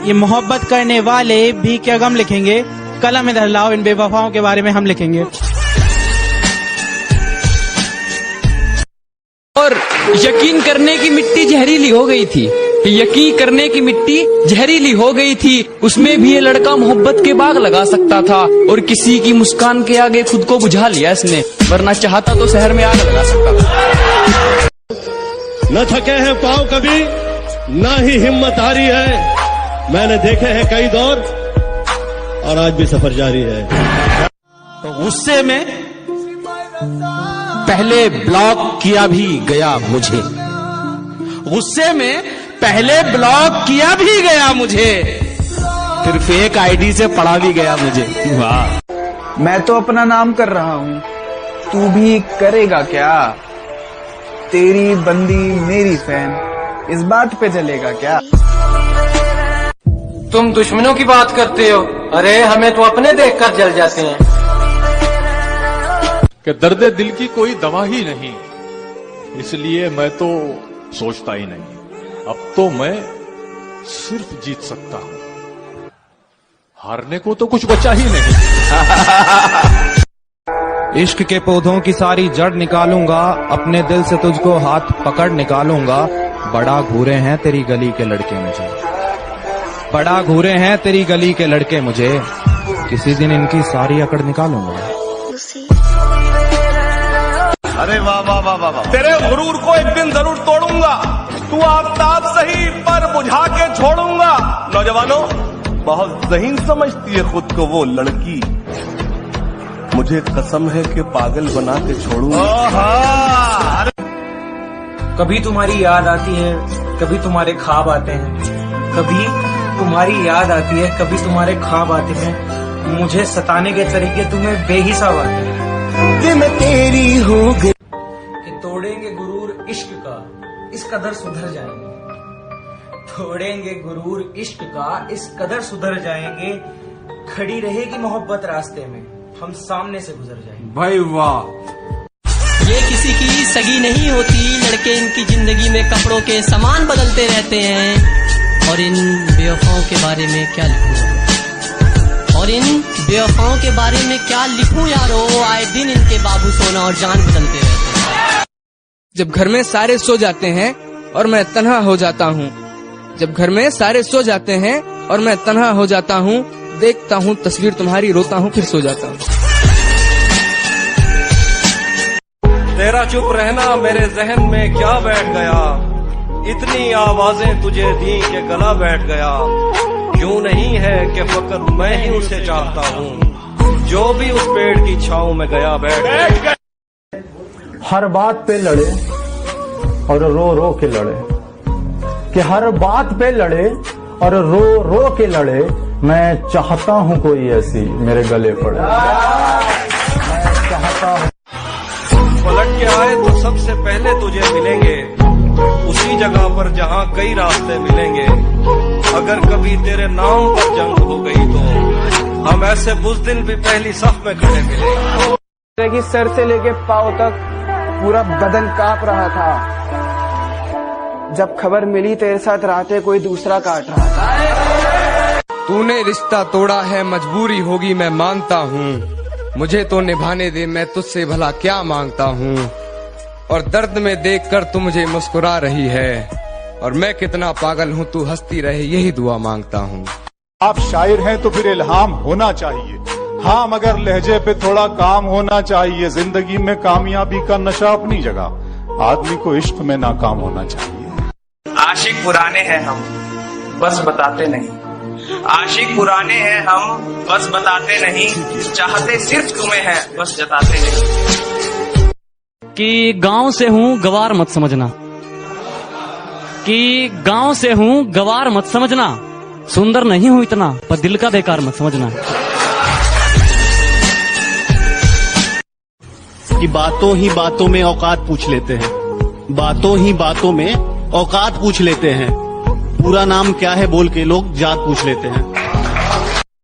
ये मोहब्बत करने वाले भी क्या गम लिखेंगे, कलम इधर लाओ, इन बेवफाओं के बारे में हम लिखेंगे। और यकीन करने की मिट्टी जहरीली हो गई थी, यकीन करने की मिट्टी जहरीली हो गई थी, उसमें भी ये लड़का मोहब्बत के बाग लगा सकता था, और किसी की मुस्कान के आगे खुद को बुझा लिया इसने, वरना चाहता तो शहर में आग लगा सकता था। न थके हैं पाँव कभी, ना ही हिम्मत हारी है, मैंने देखे हैं कई दौर और आज भी सफर जारी है। तो गुस्से में पहले ब्लॉक किया भी गया मुझे, गुस्से में पहले ब्लॉक किया भी गया मुझे, फिर फेक आईडी से पढ़ा भी गया मुझे। वाह। मैं तो अपना नाम कर रहा हूँ, तू भी करेगा क्या? तेरी बंदी मेरी फैन, इस बात पे चलेगा क्या? तुम दुश्मनों की बात करते हो, अरे हमें तो अपने देखकर जल जाते हैं। कि दर्द दिल की कोई दवा ही नहीं, इसलिए मैं तो सोचता ही नहीं, अब तो मैं सिर्फ जीत सकता हूं, हारने को तो कुछ बचा ही नहीं। इश्क के पौधों की सारी जड़ निकालूंगा, अपने दिल से तुझको हाथ पकड़ निकालूंगा, बड़ा घूरे हैं तेरी गली के लड़के मुझे, बड़ा घूरे हैं तेरी गली के लड़के मुझे, किसी दिन इनकी सारी अकड़ निकालूंगा। अरे वाह वाह वाह वाह, तेरे गुरूर को एक दिन जरूर तोड़ूंगा, तू आफताब सही पर बुझा के छोड़ूंगा। नौजवानों, बहुत ज़हीन समझती है खुद को वो लड़की, मुझे कसम है कि पागल बना के छोड़ूंगा। कभी तुम्हारी याद आती है, कभी तुम्हारे ख्वाब आते हैं, कभी तुम्हारी याद आती है, कभी तुम्हारे ख्वाब आते हैं, मुझे सताने के तरीके तुम्हें बेहिसाब आते हैं। मैं तेरी हो गई कि तोड़ेंगे गुरूर इश्क का, इस कदर सुधर जाएंगे, तोड़ेंगे गुरूर इश्क का, इस कदर सुधर जाएंगे, खड़ी रहेगी मोहब्बत रास्ते में, हम सामने से गुजर जाएंगे। भाई वाह। ये किसी की सगी नहीं होती, लड़के इनकी जिंदगी में कपड़ों के सामान बदलते रहते हैं, और इन बेवफाओं के बारे में क्या लिखूं, और इन बेवफाओं के बारे में क्या लिखूं यारो, आए दिन इनके बाबू सोना और जान बदलते रहते हैं। जब घर में सारे सो जाते हैं और मैं तन्हा हो जाता हूँ, जब घर में सारे सो जाते हैं और मैं तन्हा हो जाता हूँ, देखता हूँ तस्वीर तुम्हारी, रोता हूँ फिर सो जाता हूँ। तेरा चुप रहना मेरे जहन में क्या बैठ गया, इतनी आवाजें तुझे दी के गला बैठ गया, यूं नहीं है कि फकत मैं ही उसे चाहता हूँ, जो भी उस पेड़ की छांव में गया बैठ गया। हर बात पे लड़े और रो रो के लड़े, कि हर बात पे लड़े और रो रो के लड़े, मैं चाहता हूँ कोई ऐसी मेरे गले पड़े, मैं चाहता हूँ। पलट के आए तो सबसे पहले तुझे मिलेंगे, उसी जगह पर जहाँ कई रास्ते मिलेंगे, अगर कभी तेरे नाम पर जंग हो गई तो हम ऐसे बुज़दिल भी पहली सफ में खड़े मिलेंगे। सर से लेके पांव तक पूरा बदन कांप रहा था, जब खबर मिली तेरे साथ रातें कोई दूसरा काट रहा था। तूने रिश्ता तोड़ा है, मजबूरी होगी मैं मानता हूँ, मुझे तो निभाने दे, मैं तुझसे भला क्या मांगता हूँ, और दर्द में देखकर तू मुझे मुस्कुरा रही है, और मैं कितना पागल हूँ तू हंसती रहे, यही दुआ मांगता हूँ। आप शायर हैं तो फिर इल्हाम होना चाहिए, हाँ मगर लहजे पे थोड़ा काम होना चाहिए। जिंदगी में कामयाबी का नशा अपनी जगह, आदमी को इश्क में नाकाम होना चाहिए। आशिक पुराने हैं हम, बस बताते नहीं, आशिक पुराने हैं हम, बस बताते नहीं, चाहते सिर्फ तुम्हें है, बस जताते नहीं। कि गांव से हूँ गवार मत समझना, कि गांव से हूँ गवार मत समझना, सुंदर नहीं हूँ इतना पर दिल का बेकार मत समझना। कि बातों ही बातों में औकात पूछ लेते हैं, बातों ही बातों में औकात पूछ लेते हैं, पूरा नाम क्या है बोल के लोग जात पूछ लेते हैं।